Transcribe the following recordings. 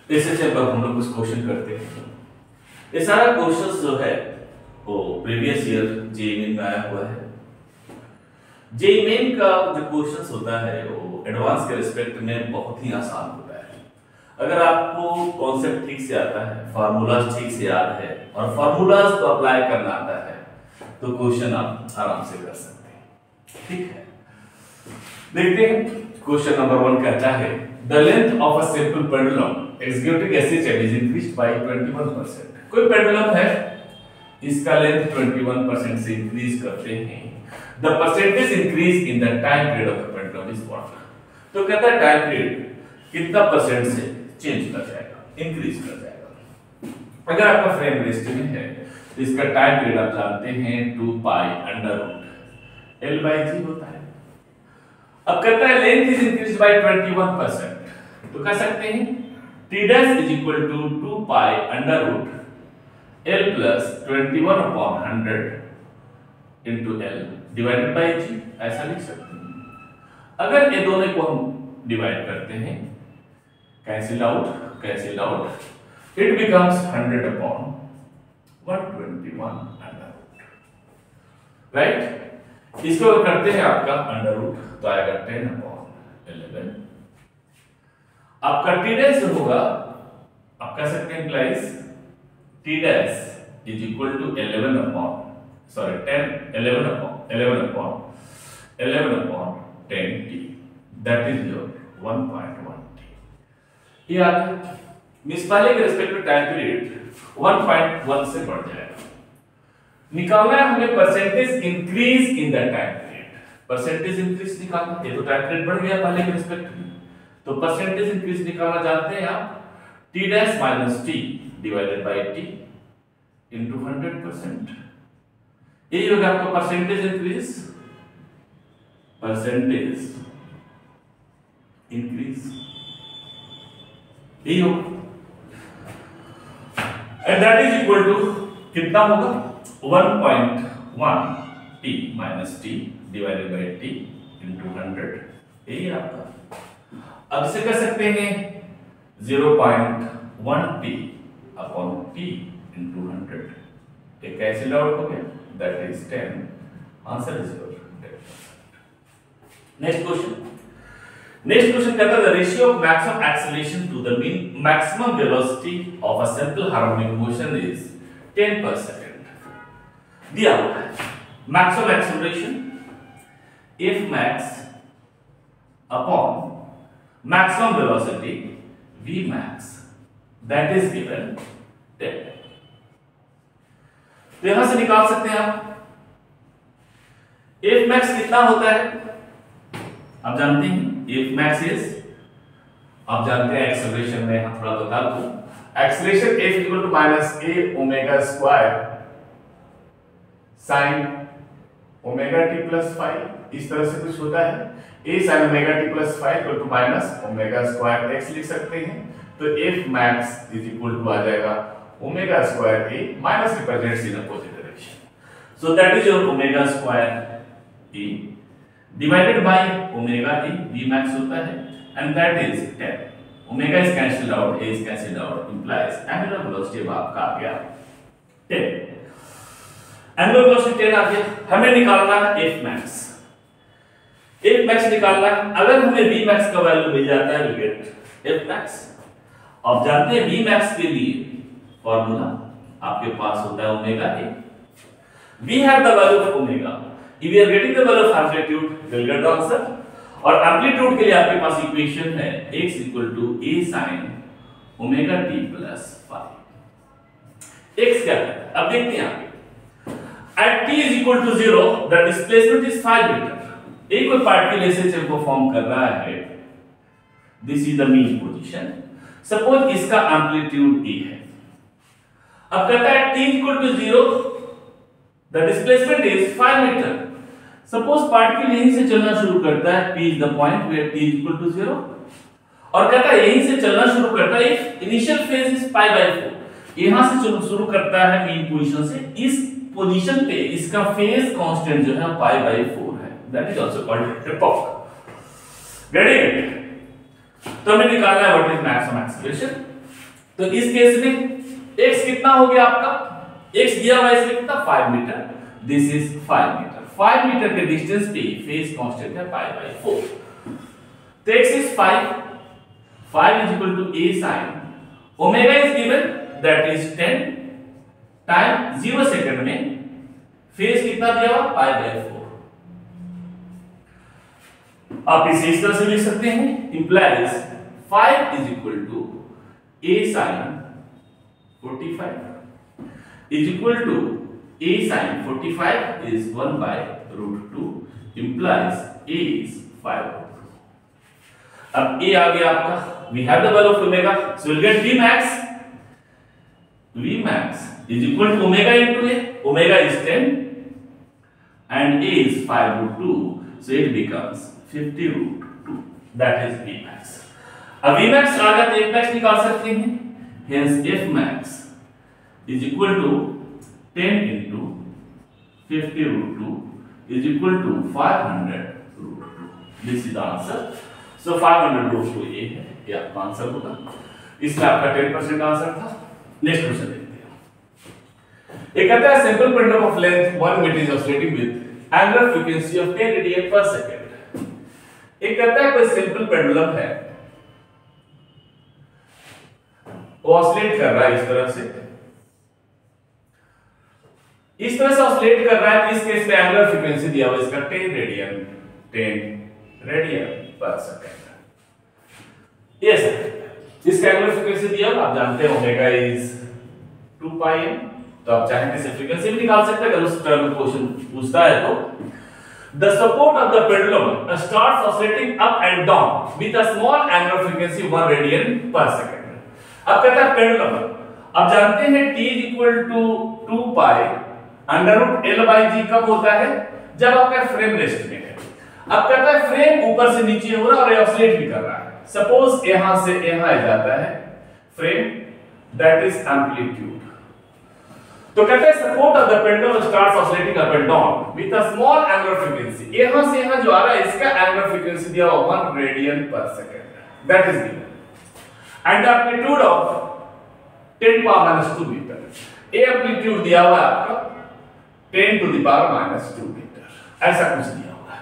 इससे जब हम लोग कुछ क्वेश्चन करते हैं, ये सारा क्वेश्चन जो है वो प्रीवियस ईयर जेईई मेन में आया हुआ है। जेईई मेन का जो क्वेश्चन होता है वो एडवांस के रिस्पेक्ट में बहुत ही आसान होता है। अगर आपको कॉन्सेप्ट ठीक से आता है, फार्मूलाज ठीक से याद है और फार्मूलाज को अप्लाई करना आता है तो क्वेश्चन आप आराम से कर सकते हैं। ठीक है, देखते हैं। क्वेश्चन नंबर 1 कहता है the length of a simple pendulum executing SHM is increased by 21%। कोई पेंडुलम है, इसका लेंथ 21% से इंक्रीज करते हैं। The percentage increase in the time period of the pendulum is what. तो कहता है टाइम पीरियड कितना परसेंट से चेंज कर जाएगा, इंक्रीज कर जाएगा। अगर आपका फ्रेम रेस्ट में है तो इसका टाइम पीरियड आप जानते हैं 2 pi under root L by G होता है। अब कहता है लेंथ इज इंक्रीज्ड बाय 21%, तो कह सकते हैं T dash is equal to 2 pi under root L plus 21 upon 100 into L divided by G, ऐसा लिख सकते हैं। अगर ये दोनों को हम डिवाइड करते हैं, cancel out, it becomes 100 upon 121 under root, right. इसको करते हैं आपका अंडर रूट तो आएगा 10 अपॉन 11। आपका टी डैश होगा, आप कह सकते हैं guys T dash is equal to 11 upon 10 T, that is your 1.1 T. ये आ गया। मिस पहले के रिस्पेक्ट टू टाइम पीरियड 1.1 से बढ़ जाएगा। निकालना है हमें percentage increase in the time period. Percentage increase निकालना, ये तो टाइम पीरियड बढ़ गया पहले के रिस्पेक्ट में, तो परसेंटेज इंक्रीज निकालना जानते हैं आप, T dash minus T divided by T into 100%। यही होगा आपका परसेंटेज इंक्रीज यही होगा, and that is equal to कितना होगा 1.1 T minus T divided by T into 100, यही आपका। अब इसे कर सकते हैं 0.1 टी अपॉन टी इनटू 100, ये कैंसिल आउट हो गया, that is 10, answer is your 10%। Next question कहता है the ratio of maximum acceleration to the maximum velocity of a simple harmonic motion is 10 per second। दिया हुआ है maximum acceleration if max upon maximum velocity v max that is given 10। तो यहां से निकाल सकते हैं आप f max कितना होता है, आप जानते हैं f max is, आप जानते हैं एक्सेलरेशन में हम थोड़ा बता दूं, acceleration f equal to minus a omega square sine omega T plus five, इस तरह से कुछ होता है। a sin omega T plus five equal to minus omega square x लिख सकते हैं, तो f max is equal to आ जाएगा omega square a minus represents in opposite direction, so that is your omega square a divided by omega a v max होता है, and that is 10। Omega is cancelled out, a is cancelled out, implies angular velocity आपका आ गया 10। Angular velocity 10 आ गया, हमें निकालना है f max। f max निकालना है, अगर हमें v max का वैल्यू मिल जाता है, we get f max। आप जानते हैं v max के लिए फॉर्मूला आपके पास होता है omega a, we have the value of omega, if we are getting the value of amplitude we will get the answer, और एम्पलीट्यूड के लिए आपके पास इक्वेशन है x equal to a sin omega t plus five. x क्या है अब देखते हैं आगे। at t is equal to 0 the displacement is 5 meter। एक कोई पार्टिकल ऐसे चल फॉर्म कर रहा है, this is the mean position, suppose इसका एम्पलीट्यूड a है। अब कहता है t equal to 0 the displacement is 5 meter। Suppose particle यहीं से चलना शुरू करता है, p is the point where t is equal to 0, और कहता है यहीं से चलना शुरू करता है, initial phase is pi by 4, यहां से शुरू करता है मीन पोजीशन से, इस पोजीशन पे इसका फेज कांस्टेंट जो है पाई बाय 4 है, that is also called epoch. Getting it? तो हमें निकालना है व्हाट इज मैक्सिमम एक्सेलरेशन। तो इस केस में x कितना हो गया आपका, x दिया हुआ है इसमें कितना 5 metre, this is 5 metre. 5 metre के डिस्टेंस पे फेज कांस्टेंट है पाई बाय 4। तो x is 5 is equal to a sin omega is given that is 10 time 0 second में फेज कितना दिया हुआ पाई बाय 4। आप इसे इस तरह से लिख सकते हैं, implies 5 is equal to a sin 45 is equal to a sin 45 is 1 by root 2 implies a is 5 root 2। अब a आ गया आपका, we have the value of omega, so we'll get Vmax is equal to omega into a, omega is 10 and a is 5 root 2, so it becomes 50 root 2, that is Vmax। अब Vmax आ गया तो Fmax निकाल सकते हैं, hence Fmax is equal to 10 into 50 root 2 is equal to 500 root 2, this is the answer। so 500 root 2 ये है, ये आपका आंसर होगा। इसमें आपका 10% आंसर था। नेक्स्ट क्वेश्चन देखते हैं। एक कहता है simple pendulum of length 1 metre is oscillating with angular frequency of 10 radian per second. एक कहता है कोई सिंपल पेंडुलम है, वो ऑसिलेट कर रहा है इस तरह से ऑसिलेट कर रहा है। इस केस में एंगुलर फ्रीक्वेंसी दिया हुआ इसका 10 रेडियन पर सेकंड। यस, इसका एंगुलर फ्रीक्वेंसी दिया हुआ, आप जानते हैं ओमेगा इज 2 पाई m, तो आप चाहें तो फ्रीक्वेंसी भी निकाल सकते हैं अगर उस तरह का क्वेश्चन पूछता है तो। The support of the pendulum starts oscillating up and down with a small angular frequency 1 radian per second। अब कहता है पेंडुलम, आप जानते हैं t is equal to 2 pi under root l by g कब होता है, जब आपका फ्रेम रेस्ट में है। अब कहता है फ्रेम ऊपर से नीचे हो रहा है और ऑसिलेट भी कर रहा है। सपोज यहां से यहां आ जाता है फ्रेम, दैट इज एम्पलीट्यूड। तो कहते हैं support of the pendulum starts oscillating up and down with a small angular frequency. यहां से यहां जो आ रहा है इसका एंगुलर फ्रीक्वेंसी दिया हुआ 1 radian per second, that is given, and the amplitude of 10 power -2 metre. A amplitude दिया हुआ है आपका 10 टू द पावर -2 मीटर, ऐसा कुछ दिया हुआ है।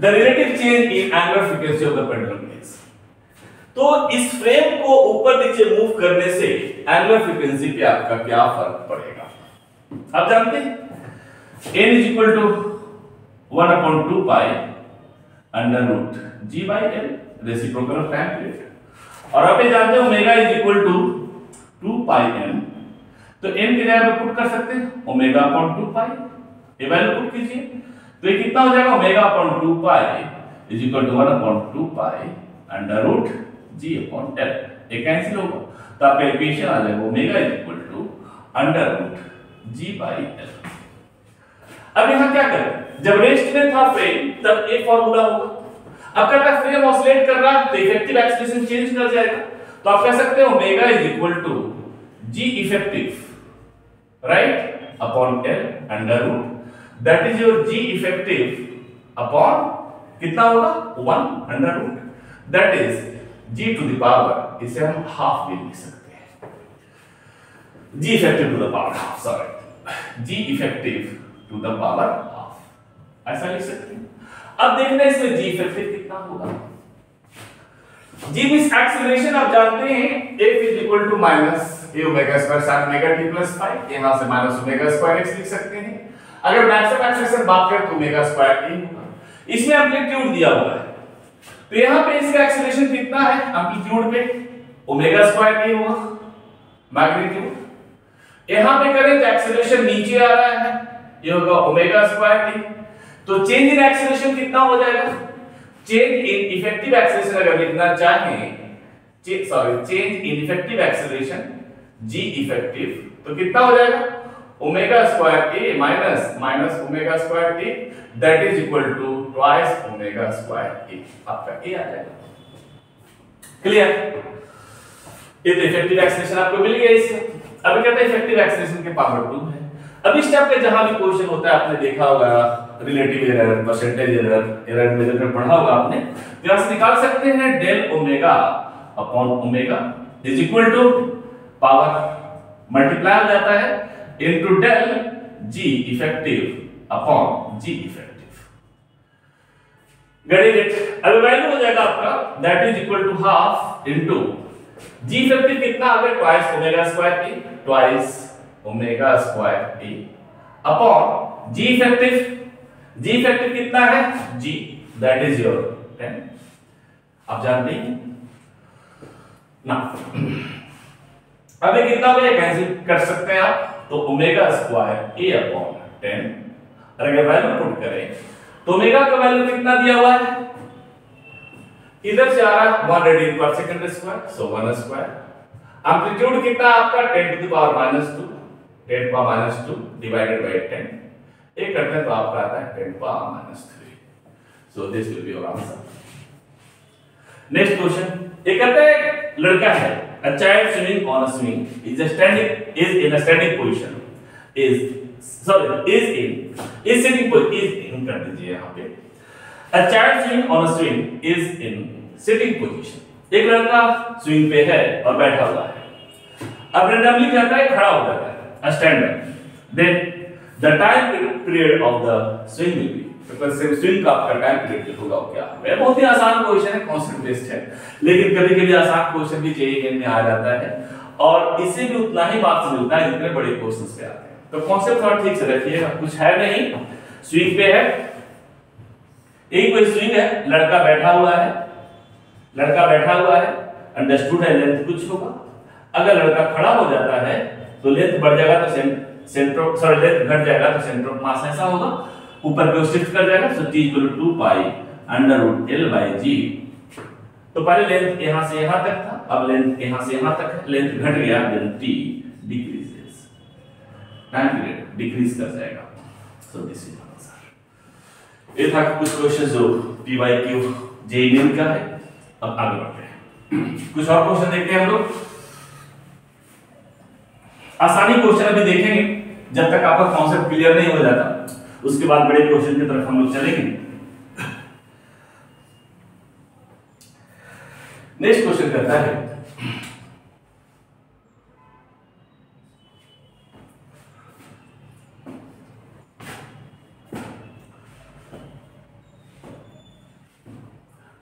The relative change in angular frequency of the pendulum is, तो इस फ्रेम को ऊपर नीचे मूव करने से एंगुलर फ्रीक्वेंसी पे आपका क्या फर्क पड़ेगा। आप जानते हैं n is equal to 1/2 pi under root g by l, reciprocal of time period. और आप ये जानते हो omega is equal to 2 pi m, तो n की जगह पे पुट कर सकते हैं ओमेगा अपॉन 2 pi, ये वैल्यू पुट कीजिए तो ये कितना हो जाएगा, omega upon 2 pi is equal to 1/2 pi under root g upon l। ये कैंसिल होगा तो आपका इक्वेशन आ जाएगा omega is equal to under root g by l। अब यहां क्या करें, जब रेस्ट में था फ्रेम तब एक फार्मूला होगा। अब कहता है फ्रेम ऑसिलेट कर रहा है तो इफेक्टिव एक्सीलरेशन चेंज कर जाएगा, तो आप कह सकते हैं omega is equal to g effective right upon l under root, that is your g effective upon कितना होगा 1 under root, that is g to the power, इसे हम हाफ भी लिख सकते हैं, g effective to the power half, sorry g effective to the power half, ऐसा लिख सकते हैं। अब देखना इसमें g इफेक्टिव कितना होगा। g मींस एक्सीलरेशन, आप जानते हैं f is equal to minus a omega square sin omega t plus 5, यहां से माइनस ओमेगा स्क्वायर x लिख सकते हैं। अगर मैक्सिमम एक्सीलरेशन बात करें तो ओमेगा स्क्वायर t होगा। इसमें एम्पलीट्यूड दिया हुआ है तो यहां पे इसका एक्सीलरेशन कितना है, एम्पलीट्यूड पे ओमेगा स्क्वायर t होगा मैग्नीट्यूड। यहां पे करें तो एक्सीलरेशन नीचे आ रहा है, ये होगा ओमेगा स्क्वायर t, तो चेंज इन एक्सीलरेशन कितना हो जाएगा, चेंज इन इफेक्टिव एक्सीलरेशन अगर लिखना चाहें, sorry change in effective acceleration g effective, तो कितना हो जाएगा omega square a minus omega square t, that is equal to twice omega square a, आपका a आ जाएगा। क्लियर, ये तो इफेक्टिव एक्सीलरेशन आपको मिल गया इससे। अब कहते हैं इफेक्टिव एक्सीलरेशन के पावर 2 है। अब इस टाइप का जहां भी क्वेश्चन होता है आपने देखा होगा, relative error, percentage error, error measurement पढ़ा होगा आपने, यहां से निकाल सकते हैं del omega upon omega is equal to power multiply हो जाता है into del g effective upon g effective. Get it? अब वैल्यू हो जाएगा आपका that is equal to half into g effective कितना आ गया twice omega square a, twice omega square a upon g effective कितना है जी, दैट इज योर 10। आप जानते हैं ना। अब ये कितना हो गया कैंसिल कर सकते हैं आप, तो ओमेगा स्क्वायर ए अपॉन 10। और अगर वैल्यू पुट करें तो ओमेगा का वैल्यू कितना दिया हुआ है, इधर से आ रहा है 1 radian per second square, so 1 square. Amplitude कितना आपका 10 to the power -2, 10 to power -2 divided by 10। एक करते हैं तो आपका आता है 10 टू पावर -3। So this will be your answer. Next question, ये कहता है लड़का है a child swimming on a swing is in a standing position is sitting position कर दीजिए यहाँ पे। a child swimming on a swing is in sitting position, एक लड़का स्विंग पे है और बैठा हुआ है। अब रैंडमली जाता है खड़ा हो जाता है, a standard, then the time period of the swing will be, swing का आपका टाइम पीरियड होगा क्या है। बहुत ही आसान क्वेश्चन है, कांसेप्ट बेस्ड है, लेकिन कभी-कभी आसान क्वेश्चन भी जेईई में आ जाता है और इससे भी उतना ही मार्क्स मिलता है जितने बड़े क्वेश्चंस पे आते हैं। तो कांसेप्ट थोड़ा ठीक से रखिएगा, कुछ है नहीं, स्विंग पे है, एक कोई स्विंग है, लड़का बैठा हुआ है, अंडरस्टूड है लेंथ कुछ होगा। अगर लड़का खड़ा हो जाता है तो लेंथ बढ़ जाएगा तो लेंथ घट जाएगा तो सेंटर ऑफ मास ऐसा होगा, ऊपर को शिफ्ट कर जाएगा, so t equal to 2 pi √L by g। तो पहले लेंथ यहां से यहां तक था, अब लेंथ यहां से यहां तक है, लेंथ घट गया, then t decreases, time period decrease कर जाएगा। So this is answer. ये था कुछ क्वेश्चन जो PYQ जेईई का है। अब आगे बढ़ते हैं, कुछ और क्वेश्चन देखते हैं हम लोग। आसानी क्वेश्चन अभी देखेंगे, जब तक आपका कॉन्सेप्ट क्लियर नहीं हो जाता उसके बाद बड़े क्वेश्चन की तरफ हम लोग चलेंगे। नेक्स्ट क्वेश्चन कहता है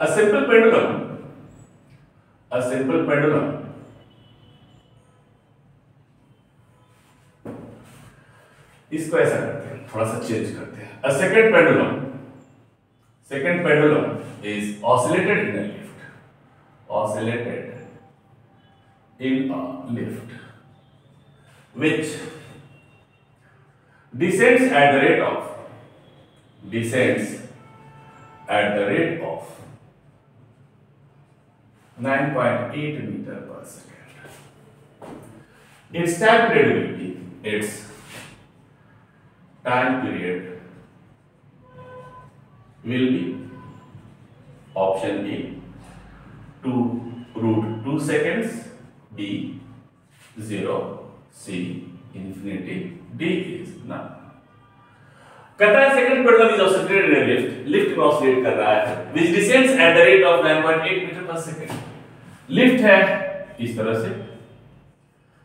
a simple pendulum इसको ऐसा करते हैं, थोड़ा सा चेंज करते हैं। A second pendulum is oscillated in a lift, which descends at the rate of 9.8 meter per second. Its time period will be option A 2√2 seconds, B 0, C infinity, D is none। कहता है second pendulum is oscillated in a lift में oscillate कर रहा है which descends at the rate of 9.8 metre पर second. Lift है इस तरह से,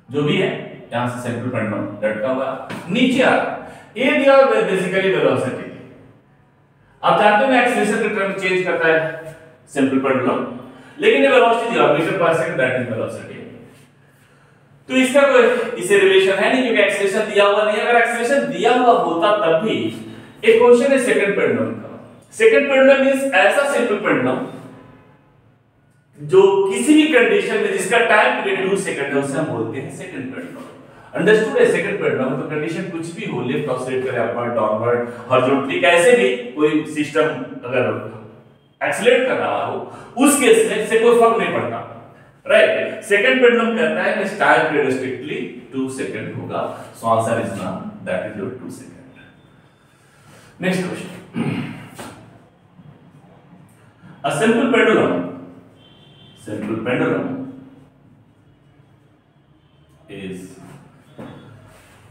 जो भी है यहां से सेंट्रल पेंडुलम लटका हुआ नीचे आ रहा, ये दिया बेसिकली वेलोसिटी। आप जानते हैं एक्सीलरेशन के टर्म चेंज करता है सेंट्रल पेंडुलम, लेकिन ये वेलोसिटी दिया मीटर पर सेकंड, दैट इज वेलोसिटी। तो इसका कोई इससे रिलेशन है नहीं क्योंकि एक्सीलरेशन दिया हुआ नहीं। अगर एक्सीलरेशन दिया हुआ होता तब भी एक क्वेश्चन है सेकंड पेंडुलम का। सेकंड पेंडुलम मींस ऐसा सिंपल पेंडुलम जो किसी भी कंडीशन में जिसका टाइम पीरियड 2 सेकंड है उसे हम बोलते हैं सेकंड पेंडुलम। अंडरस्टूड है? सेकंड पेंडुलम तो कंडीशन कुछ भी हो, लिफ्ट ऑसिलेट करे, अपवर्ड डाउनवर्ड हॉरिजॉन्टली, कैसे भी कोई सिस्टम अगर एक्सीलरेट कर रहा हो उस केस में से कोई फर्क नहीं पड़ता, राइट। सेकंड पेंडुलम कहता है कि टाइम पीरियड स्ट्रिक्टली 2 सेकंड होगा, so answer is non, that is your 2 second. Next question, a simple pendulum is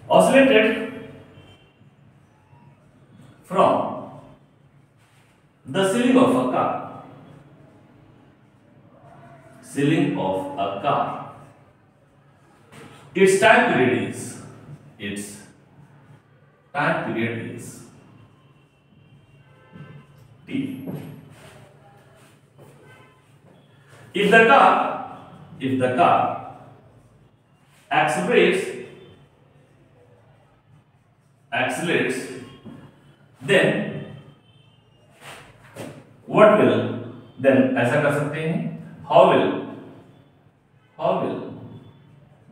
oscillated from the ceiling of a car its time period is t. If the car accelerates, then what will, then ऐसा कर सकते हैं, how will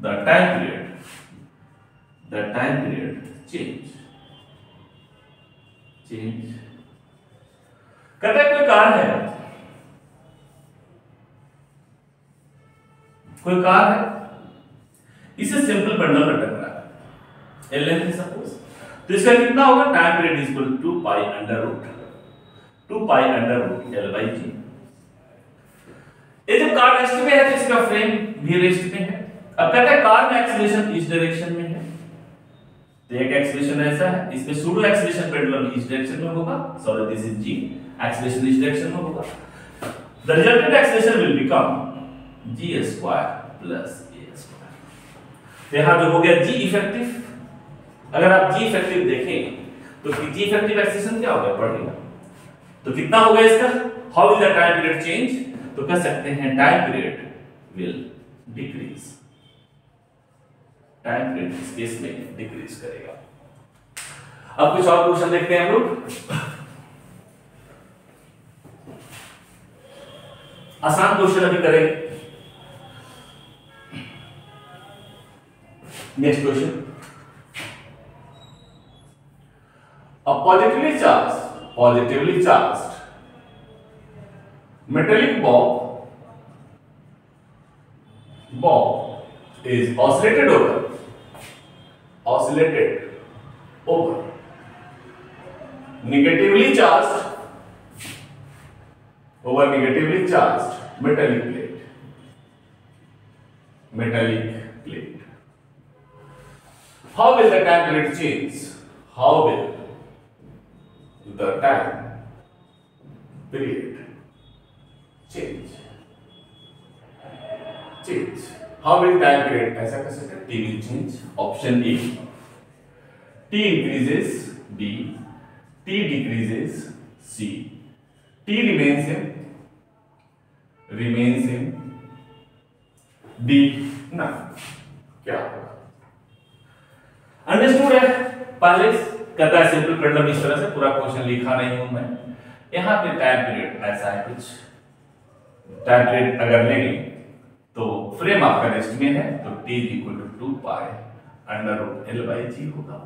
the time period change. कहते हैं कोई car है, इसे simple pendulum में टकरा है, एल लेंथ सपोज, तो इसका कितना होगा, time period is equal to 2 pi under root L by G. ये जब कार रेस्ट में है तो इसका फ्रेम भी रेस्ट में है। अब कहते हैं कार में एक्सीलरेशन इस डायरेक्शन में है, तो एक एक्सीलरेशन ऐसा है, इसमें सूडो एक्सीलरेशन पेंडुलम इस डायरेक्शन में होगा, sorry this is g, acceleration इस डायरेक्शन में होगा, the resultant acceleration will become g square plus a square. यहां जो हो गया g इफेक्टिव, अगर आप g इफेक्टिव देखें तो g इफेक्टिव एक्सीलरेशन क्या होगा, पढ़ेगा तो कितना होगा इसका, how will the time period change, तो कह सकते हैं time period will decrease, time period इस केस में डिक्रीज करेगा। अब कुछ और क्वेश्चन देखते हैं हम लोग, आसान क्वेश्चन अभी करेंगे। Next question, a positively charged metallic ball is oscillated over negatively charged metallic plate. How will the time period change? How will the time period change? How will time period, ऐसा कर सकते हैं, t will change. Option A, t increases, B, t decreases, C, t remains in, D ना, क्या होगा? Understood है, पहले कहता है सिंपल पेंडुलम, इस तरह से पूरा क्वेश्चन लिखा नहीं हूं मैं, यहां पे टाइम पीरियड ऐसा है कुछ, टाइम पीरियड अगर लेंगे तो फ्रेम आपका रेस्ट में है, तो t = 2 pi under root l by जी होगा।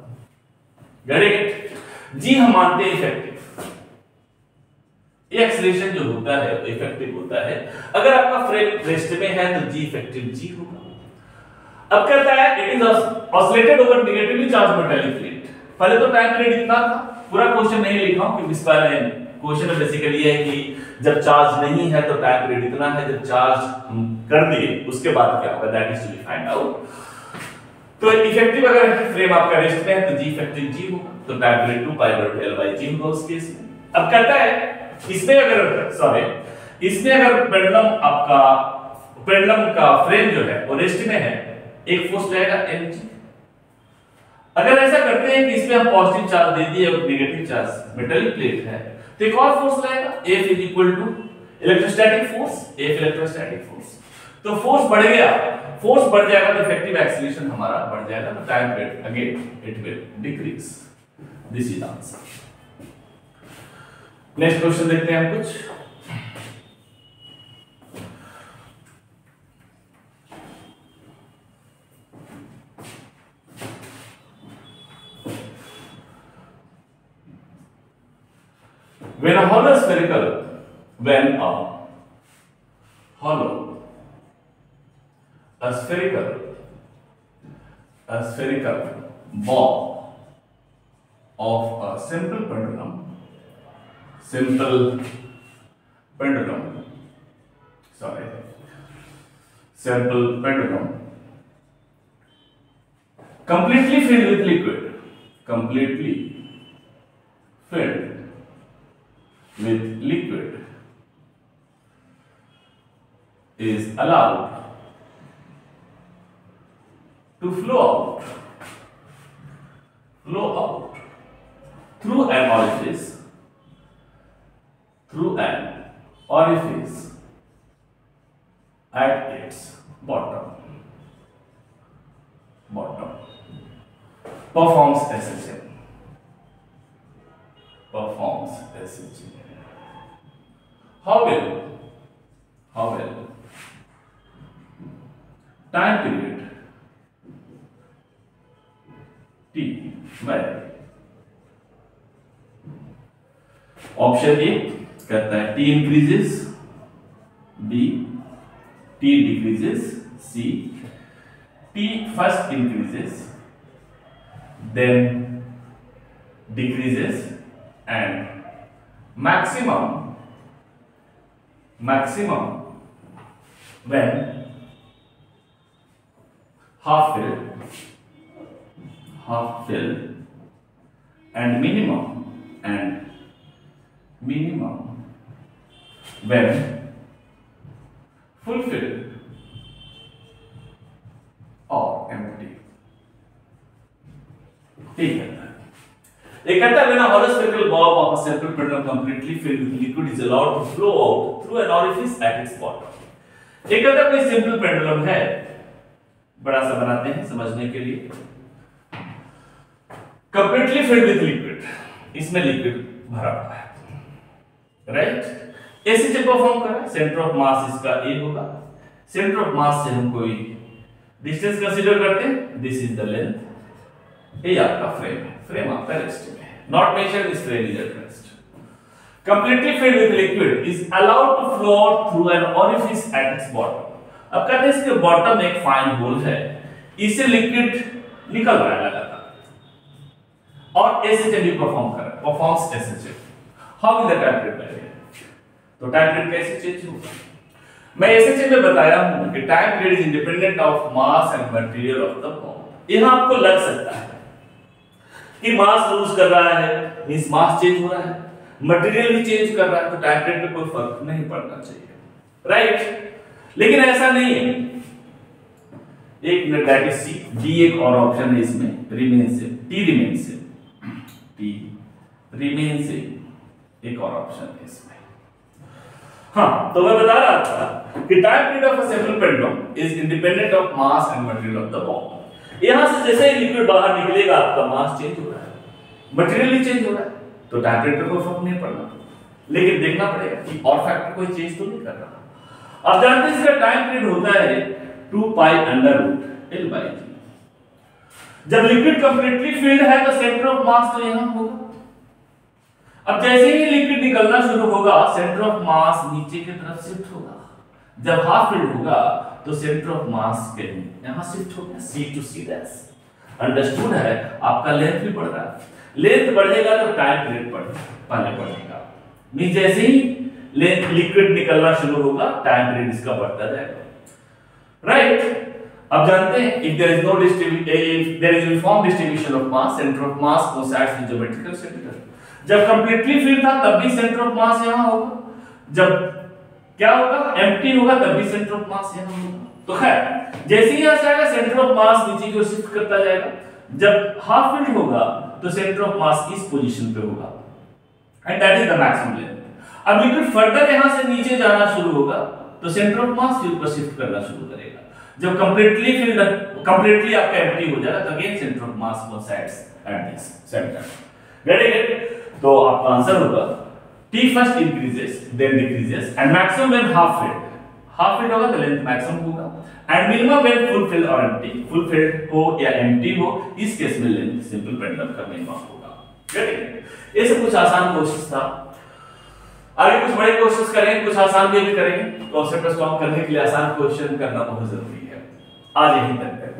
जी हम मानते हैं इफेक्टिव, ये एक्सीलरेशन जो होता है इफेक्टिव होता है, अगर आपका फ्रेम रेस्ट में है तो जी इफेक्टिव जी होगा। अब कहता है it is oscillated over negatively charge metallic plate, पहले तो टाइम पीरियड इतना था, पूरा क्वेश्चन नहीं लिखा हूं क्योंकि इस बार क्वेश्चन में बेसिकली है कि जब चार्ज नहीं है तो टाइम पीरियड इतना है, जब चार्ज कर दिए उसके बाद क्या होगा, that is to be find out. तो इफेक्टिव अगर फ्रेम आपका रेस्ट में है तो जी इफेक्टिव जी होगा, तो time period 2 pi √ l by जी होगा उस केस में। अब कहता है इसमें अगर पेंडुलम का फ्रेम जो है वो रेस्ट में है, एक फोर्स लगेगा mg। अगर ऐसा करते हैं कि इसमें हम पॉजिटिव चार्ज दे दिए और नेगेटिव चार्ज मेटालिक प्लेट है, तो एक और फोर्स लगेगा F = इलेक्ट्रोस्टैटिक फोर्स, तो फोर्स बढ़ जाएगा तो इफेक्टिव एक्सीलरेशन हमारा बढ़ जाएगा, तो time period again it will decrease. This is answer. Next question देखते हैं हम कुछ, when a spherical ball of a simple pendulum completely filled with liquid is allowed to flow out through an orifice at its bottom performs SHM. How will time period T vary? Option A कहता है T increases, B T decreases, C T first increases then decreases and maximum when half filled and minimum when fulfilled or empty. ठीक है, एक कहता है when a hollow spherical bulb of a central pendulum completely filled with liquid is allowed to flow out through an orifice at its bottom. एक कहता है कोई simple pendulum है, बड़ा सा बनाते हैं समझने के लिए, completely filled with liquid, इसमें लिक्विड भरा हुआ है, राइट? ऐसे जब परफॉर्म कर रहा है, सेंटर ऑफ मास इसका ए होगा, सेंटर ऑफ मास से हम कोई डिस्टेंस कंसीडर करते हैं, दिस इज द लेंथ, ये आपका फ्रेम है, फ्रेम आपका रेस्ट में है, not measured, this frame is at rest. Completely filled with liquid is allowed to flow through an orifice at its bottom. अब कहते हैं इसके बॉटम एक फाइन होल है, इससे लिक्विड निकल रहा है लगातार और SHM परफॉर्म कर रहा है, performs SHM. How will the time period very? तो टाइम पीरियड कैसे चेंज होगा? मैं SHM में बताया हूं कि time period is independent of mass and material of the bomb. यहां आपको लग सकता है कि मास लूज कर रहा है, मींस मास चेंज हो रहा है, मटेरियल भी चेंज कर रहा है, तो टाइम पीरियड पे कोई फर्क नहीं पड़ना चाहिए, राइट? लेकिन ऐसा नहीं है. एक minute, that is C. D एक और ऑप्शन है इसमें, रिमेन से, टी रिमेन से एक और ऑप्शन है इसमें. हाँ, तो मैं बता रहा था कि time period of a simple pendulum is independent of mass and material of the bomb. यहां से जैसे ही लिक्विड बाहर निकलेगा आपका मास चेंज हो रहा है, मटेरियल भी चेंज हो रहा है, तो टाइम पीरियड पे कोई फर्क नहीं पड़ना, लेकिन देखना पड़ेगा कि और फैक्टर कोई चेंज तो नहीं कर रहा. अब जानते हैं इसका टाइम पीरियड होता है 2 pi under root L by G. जब लिक्विड कंप्लीटली फिल्ड है तो सेंटर ऑफ मास तो यहां होगा. अब जैसे ही लिक्विड निकलना शुरू होगा, सेंटर ऑफ मास नीचे की तरफ शिफ्ट होगा. जब हाफ फिल्ड होगा तो सेंटर ऑफ मास कहीं यहां शिफ्ट होगा, C to C dash. Understood है? आपका लेंथ भी बढ़ रहा है, लेंथ बढ़ेगा तो टाइम पीरियड बढ़ेगा. मीन जैसे ही लिक्विड निकलना शुरू होगा, टाइम पीरियड इसका बढ़ता जाएगा, राइट? अब जानते हैं if there is uniform distribution of mass, center of mass coincides with geometrical center. जब completely filled था तब भी center of mass यहाँ होगा, जब क्या होगा, empty होगा तब भी center of mass यहाँ होगा. तो खैर जैसे ही यहाँ से आएगा center of mass नीचे की ओर शिफ्ट करता जाएगा. जब half filled होगा तो center of mass इस पोजीशन पे होगा, and that is the maximum length. अब लिक्विड फर्दर यहाँ से नीचे जाना शुरू होगा तो सेंटर ऑफ मास फिर ऊपर शिफ्ट करना शुरू करेगा. जब कंप्लीटली आपका एम्प्टी हो जाएगा तो again centre of mass coincides at this centre. Very good. तो आपका आंसर होगा T first increases then decreases and maximum when half filled होगा तो लेंथ मैक्सिमम होगा and minimum when full filled or empty. full filled हो या empty हो, इस केस में लेंथ सिंपल पेंडुलम का मिनिमम होगा. Very good. ये सब कुछ आसान क्वेश्चंस था. आगे कुछ बड़े क्वेश्चंस करेंगे, कुछ आसान भी करेंगे. कॉन्सेप्ट स्ट्रॉन्ग करने के लिए आसान क्वेश्चन करना बहुत जरूरी है. आज यहीं तक है.